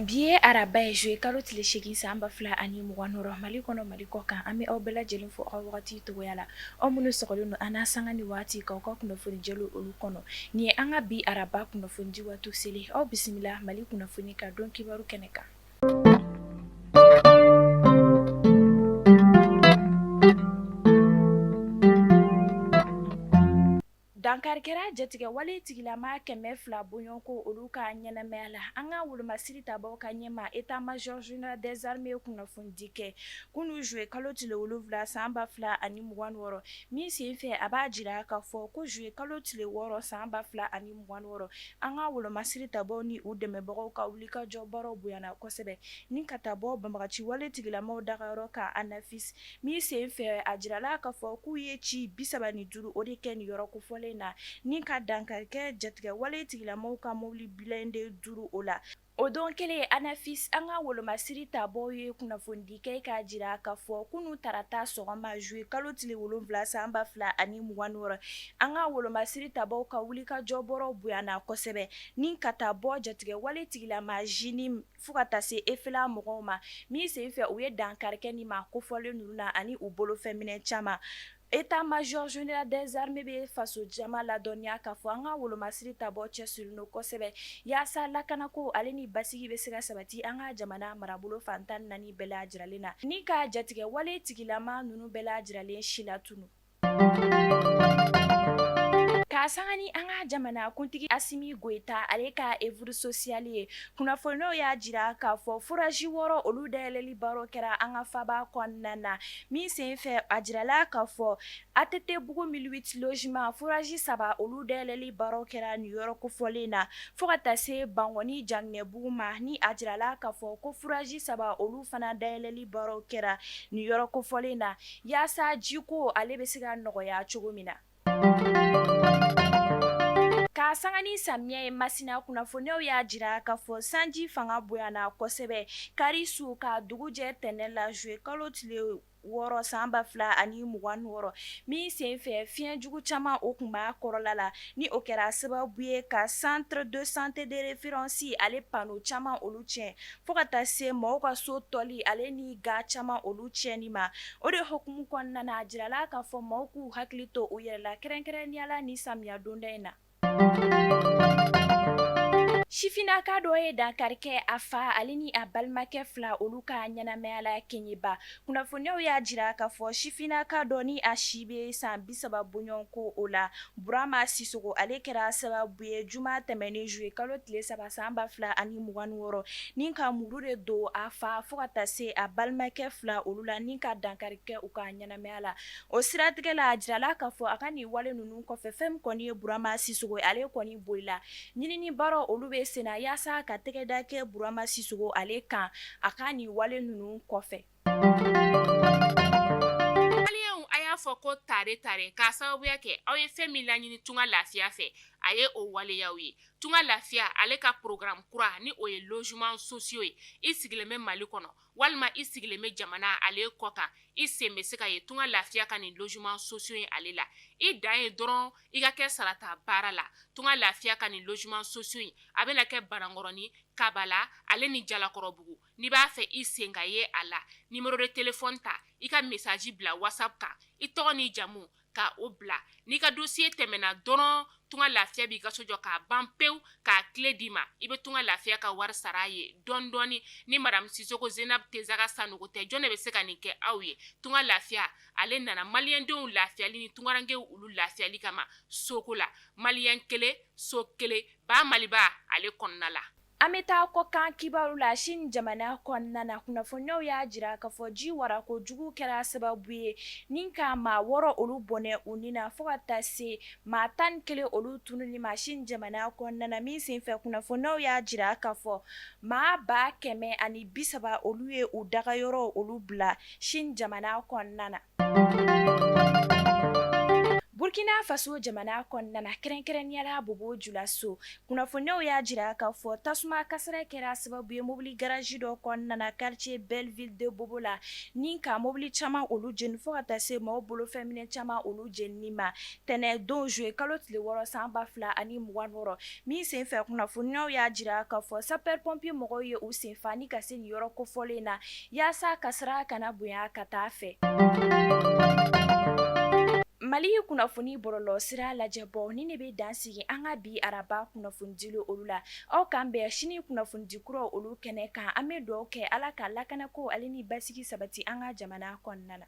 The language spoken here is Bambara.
Bi ye araba ye joué kalo tile 8 san 2026 Mali kɔnɔ Mali kɔ kan an bɛ aw bɛɛ lajɛlen fo aw wagati togoya la aw minnu sɔgɔlen don an n'a sanga ni waati k'aw ka kunnafoni jɛlu olu kɔnɔ nin ye an ka bi araba kunnafoni di waati seli aw bisimila Mali kunnafoni ka don kibaru kɛnɛ kan. Dankarikɛra jatigɛ wale tigilama 200 bɔɲɔgɔnko olu ka ɲɛnamaya la an ka wolomasiri tabaw ka ɲɛma état major général des armées kunnafoni di kɛ kunu joué kalo tile 7 san 2026 min sen fɛ a b'a jira k'a fɔ ko joué kalo tile 6 san 2026 an ka wolomasiri tabaw ni u dɛmɛbagaw ka wulikajɔ baaraw bonyana kosɛbɛ ni ka taa bɔ banbagaci wale tigilamaw dagayɔrɔ ka ANAFIS min sen fɛ a jirala k'a fɔ k'u ye ci 35 o de kɛ nin yɔrɔ kofɔlen na ni ka dankarikɛ jatigɛ wale tigilamaw ka mobili blindé 5 o la o don kelen ANAFIS an ka wolomasiri tabaw ye kunnafoni di kɛ k'a jira k'a fɔ kunu tarata sɔgɔma joué kalo tile 7 san 2026 an ka wolomasiri tabaw ka wulikajɔ baaraw bonyana kosɛbɛ ni ka taa bɔ jatigɛ wale tigilama Jini fo ka taa se EFELA mɔgɔw ma min sen fɛ u ye dankarikɛ ni ma kofɔlen ninnu na ani u bolofɛminɛ caman état major général des armées bɛ faso jama ladɔnniya k'a fɔ an ka wolomasiri tabaw cɛsirilen don kosɛbɛ yaasa lakanako ale ni basigi bɛ se ka sabati an ka jamana marabolo fan 14 bɛɛ lajɛlen na ni ka jatigɛ wale tigilama ninnu bɛɛ lajɛlen si la tunu. K'a sanga ni an ka jamana kuntigi Asimi Goita ale ka œuvre sociale ye kunnafoniw y'a jira k'a fɔ foraji 6 olu dayɛlɛli baaraw kɛra an ka faba kɔnɔna na min sen fɛ a jirala k'a fɔ ATT bugu 1008 logement foraji 3 olu dayɛlɛli baaraw kɛra nin yɔrɔ kofɔlen na fo ka taa se Bangɔni Janginɛbugu ma ni a jirala k'a fɔ ko foraji 3 olu fana dayɛlɛli baaraw kɛra nin yɔrɔ kofɔlen na yaasa jiko ale bɛ se ka nɔgɔya cogo min na. K'a sanga ni samiyɛ ye Masina kunnafoniw y'a jira k'a fɔ sanji fanga bonyana kosɛbɛ Karisu ka dugu jɛ tɛnɛ la joué kalo tile 6 san 2026 min sen fɛ fiɲɛjugu caman o tun b'a kɔrɔla la ni o kɛra sababu ye ka centre de santé de référence ale panneau caman olu tiɲɛ fo ka taa se mɔgɔw ka so tɔli ale ni ga caman olu tiɲɛni ma o de hukumu kɔnɔna na a jirala k'a fɔ mɔgɔw k'u hakili to u yɛrɛ la kɛrɛnkɛrɛnnenya ni samiya donda in na. Sifinaka dɔ ye dankarikɛ a fa ale ni a balimakɛ 2 olu ka ɲɛnamaya la Keɲeba kunnafoniw y'a jira k'a fɔ sifinaka dɔ ni a si bɛ san 30 bɔɲɔgɔnko o la Burama Sisogo ale kɛra sababu ye juma tɛmɛnen joué kalo tile 3 san 2026 ni ka muru de don a fa fo ka taa se a balimakɛ 2 olu la ni ka dankarikɛ u ka ɲɛnamaya la o siratigɛ la a jirala k'a fɔ a ka nin wale ninnu kɔfɛ fɛn min kɔni ye Burama Sisogo ale kɔni bolila ɲinini baaraw olu bɛ senna yaasa ka tɛgɛda kɛ Burama Sisogo ale kan a ka nin wale ninnu kɔfɛ. A y'a fɔ ko tare k'a sababuya kɛ aw ye fɛn min laɲini tunga lafiya fɛ a ye o waleyaw ye tunga lafiya ale ka programme kura ni o ye logement sociaux ye i sigilen bɛ Mali kɔnɔ walima i sigilen bɛ jamana ale kɔ kan i sen bɛ se ka ye tunga lafiya ka nin logement sociaux ye ale la i dan ye dɔrɔn i ka kɛ sarata baara la tunga lafiya ka nin logement sociaux ye a bɛna kɛ Banankɔrɔni Kabala ale ni Jalakɔrɔbugu n'i b'a fɛ i sen ka ye a la numéro de téléphone ta i ka message bila WhatsApp kan i tɔgɔ ni jamu ka o bila n'i ka dossier tɛmɛna dɔrɔn tunga lafiya b'i ka so jɔ k'a ban pewu k'a clé d'i ma i bɛ tunga lafiya ka wari sara a ye dɔɔni dɔɔni ni madame Sisoko Zenab Tesaga Sanogo tɛ jɔn de bɛ se ka nin kɛ aw ye tunga lafiya ale nana maliyɛndenw lafiyali ni tungarankew olu lafiyali kama soko la maliyɛn kelen so kelen ba Maliba ale kɔnɔna la. An bɛ taa kɔkan kibaru la Sine jamana kɔnɔna na kunnafoniw y'a jira k'a fɔ ji warako jugu kɛra sababu ye ni ka maa 6 olu bɔnɛ u ni na fo ka taa se maa 11 olu tununi ma Sine jamana kɔnɔna na min sen fɛ kunnafoniw y'a jira k'a fɔ maa 130 olu ye u dagayɔrɔ olu bila Sine jamana kɔnɔna na. Burkina Faso jamana kɔnɔna kɛrɛnkɛrɛnniyala Bobo Dioulasso kunnafoniyaw y'a jira k'a fɔ tasuma kasara kɛra sababu ye mobili garage dɔ kɔnɔna quartier Belleville de Bobo la ni ka mobili caman olu jeni fo ka taa se maaw bolofɛnminɛ caman olu jenini ma tɛnɛ don juillet kalo tile 6 san 2026 min senfɛ kunnafoniyaw y'a jira k'a fɔ sapeur pompier mɔgɔw ye u senfa ni ka se nin yɔrɔ kofɔlen na yaasa kasara kana bonya ka taa fɛ. Mali kunnafoni bɔlɔlɔ sira lajɛbɔ ni ne bɛ dan sigi an ka bi araba kunnafonidilo olu la aw kan bɛn sini kunnafonidi kuraw olu kɛnɛ kan an bɛ dugawu kɛ Ala ka lakana ko ale ni basigi sabati an ka jamana kɔnɔna na.